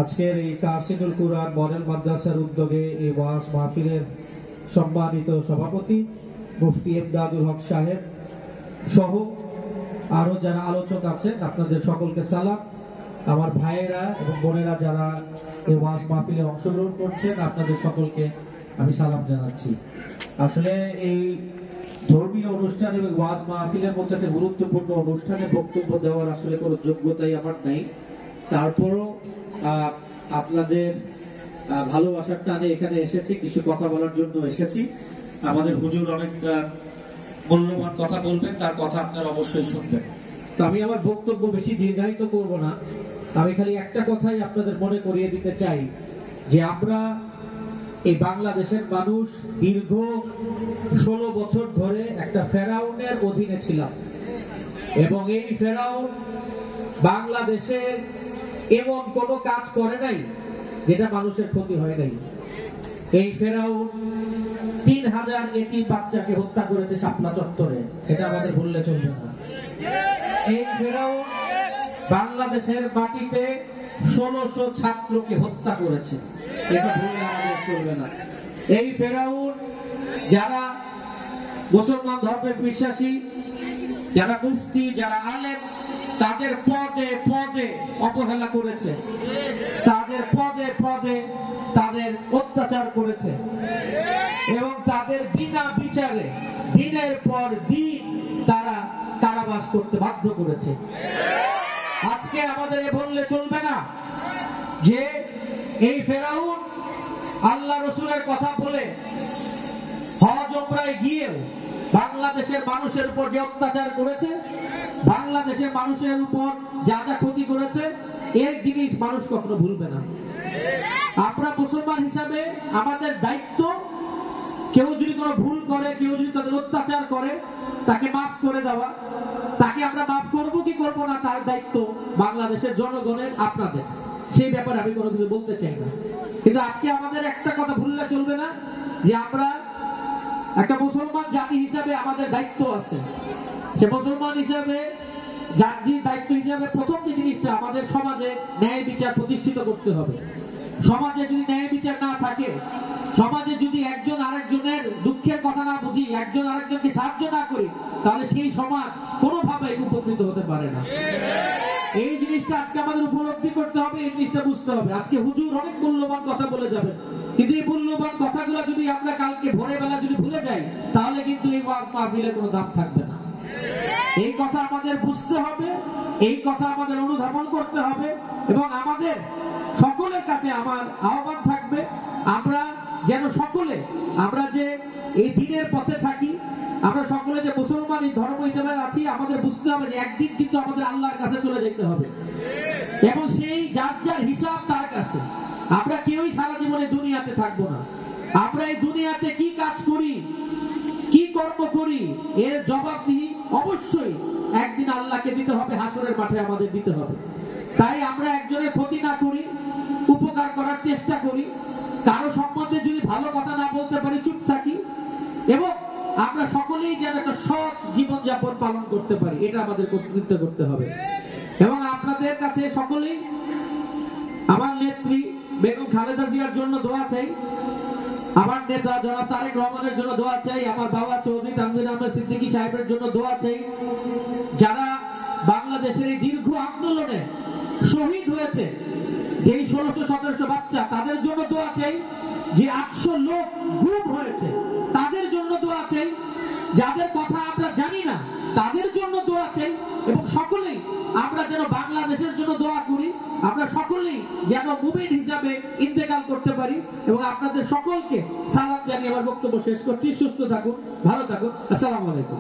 আজকের এই তাহসিনুল কুরআন মডেল মাদ্রাসার উদ্যোগে এই ওয়াজ মাহফিলের সম্মানিত সভাপতি মুফতি ইমদাদুল হক সাহেব সহ আরো যারা আলোচক আছেন, আপনাদের সকলকে সালাম। আমার ভাইয়েরা এবং বোনেরা যারা এই ওয়াজ মাহফিলে অংশগ্রহণ করছেন, আপনাদের সকলকে আমি সালাম জানাচ্ছি। আসলে এই ধর্মীয় অনুষ্ঠান এবং ওয়াজ মাহফিলের মতো একটা গুরুত্বপূর্ণ অনুষ্ঠানে বক্তব্য দেওয়ার আসলে কোনো যোগ্যতাই আমার নাই। তারপরও আপনাদের ভালোবাসার টানে এখানে এসেছি, কিছু কথা বলার জন্য এসেছি। আমাদের হুজুর অনেক মূল্যবান কথা বলবেন, তার কথা আপনারা অবশ্যই শুনবেন। তো আমি আমার বক্তব্য বেশি দীর্ঘায়িত করব না, আমি খালি একটা কথাই আপনাদের মনে করিয়ে দিতে চাই যে আমরা এই বাংলাদেশের মানুষ দীর্ঘ 16 বছর ধরে একটা ফেরাউনের অধীনে ছিলাম, এবং এই ফেরাউন বাংলাদেশে এমন কোনো কাজ করে নাই যেটা মানুষের ক্ষতি হয় নাই। এই ফেরাউন 3000 এতিম বাচ্চাকে হত্যা করেছে শাপলা চত্বরে, এটা আমাদের ভুললে চলবে না। এই ফেরাউন বাংলাদেশের মাটিতে 1600 ছাত্রকে হত্যা করেছে, এটা ভুললে আমাদের চলবে না। এই ফেরাউন যারা মুসলমান ধর্মের বিশ্বাসী, যারা মুফতি, যারা আলেম, তাদের পদে পদে অবহেলা করেছে, তাদের পদে পদে তাদের অত্যাচার করেছে, এবং তাদের বিনা বিচারে দিনের পর দিন তারা কারাবাস করতে বাধ্য করেছে। আজকে আমাদের বললে চলবে না যে এই ফেরাউন আল্লাহ রসুলের কথা বলে হজ উমরায় গিয়েও বাংলাদেশের মানুষের উপর যে অত্যাচার করেছে, বাংলাদেশের মানুষের উপর যা যা ক্ষতি করেছে, এর জিনিস মানুষ কখনো ভুলবে না। আমরা মুসলমান হিসাবে আমাদের দায়িত্ব, কেউ যদি কোনো ভুল করে, কেউ যদি তাদের অত্যাচার করে, তাকে মাফ করে দেওয়া। তাকে আমরা মাফ করবো কি করবো না তার দায়িত্ব বাংলাদেশের জনগণের, আপনাদের। সেই ব্যাপারে আমি কোনো কিছু বলতে চাই না, কিন্তু আজকে আমাদের একটা কথা ভুললে চলবে না যে আমরা একটা মুসলমান জাতি হিসাবে আমাদের দায়িত্ব আছে। সে মুসলমান হিসাবে জাতির দায়িত্ব হিসাবে প্রথম যে জিনিসটা, আমাদের সমাজে ন্যায় বিচার প্রতিষ্ঠিত করতে হবে। সমাজে যদি ন্যায় বিচার না থাকে, সমাজে যদি একজন আরেকজনের দুঃখের কথা না বুঝি, একজন আরেকজনকে সাহায্য না করি, তাহলে সেই সমাজ কোনোভাবে উপকৃত হতে পারে না। এই জিনিসটা আজকে আমাদের উপলব্ধি করতে হবে, এই জিনিসটা বুঝতে হবে। আজকে হুজুর অনেক মূল্যবান কথা বলে যাবেন, কিন্তু এই মূল্যবান কথাগুলো যদি আমরা কালকে ভোরবেলা যদি ভুলে যাই, তাহলে কিন্তু এই ওয়াজ মাহফিলের কোনো দাম থাকবে না। এই কথা আমাদের বুঝতে হবে, এই কথা আমাদের অনুধাবন করতে হবে, এবং আমাদের সকলের কাছে আমার আহ্বান থাকবে, আমরা যেন সকলে, আমরা যে এই দিনের পথে থাকি, আমরা সকলে যে মুসলমান ধর্ম হিসেবে আছি, আমাদের বুঝতে হবে যে একদিন কিন্তু আমাদের আল্লাহর কাছে চলে যেতে হবে, এবং সেই যার যার হিসাব তার কাছে। আমরা কেউই সারা জীবনে দুনিয়াতে থাকবো না। আমরা এই দুনিয়াতে কি কাজ করি, কি কর্ম করি, এর জবাবদিহি অবশ্যই একদিন আল্লাহকে দিতে হবে, হাসরের মাঠে আমাদের দিতে হবে। তাই আমরা একজনের ক্ষতি না করি, উপকার করার চেষ্টা করি, কারো সম্বন্ধে যদি ভালো কথা না বলতে পারি চুপ থাকি, এবং আমরা সকলেই যেন একটা সৎ জীবনযাপন পালন করতে পারি, এটা আমাদের কর্তৃত্ব করতে হবে। এবং আপনাদের কাছে সকলেই আমার নেত্রী বেগম খালেদা জিয়ার জন্য দোয়া চাই, আমার নেতা জনাব তারেক রহমানের জন্য দোয়া চাই, আমার বাবা চৌধুরী তানভীর আহমেদ সিদ্দিকী সাহেবের জন্য দোয়া চাই, যারা বাংলাদেশের এই দীর্ঘ আন্দোলনে শহীদ হয়েছে, যেই 1600-1700 বাচ্চা, তাদের জন্য দোয়া চাই। যে 800 লোক গুম হয়েছে, তাদের জন্য দোয়া চাই। যাদের কথা আমরা জানি না, তাদের জন্য দোয়া চাই। এবং সকলেই আমরা যেন বাংলাদেশের জন্য দোয়া করি, আমরা সকলেই যেন মুমিন হিসাবে ইন্তেকাল করতে পারি। এবং আপনাদের সকলকে সালাম জানিয়ে আমার বক্তব্য শেষ করছি। সুস্থ থাকুন, ভালো থাকুন। আসসালামু আলাইকুম।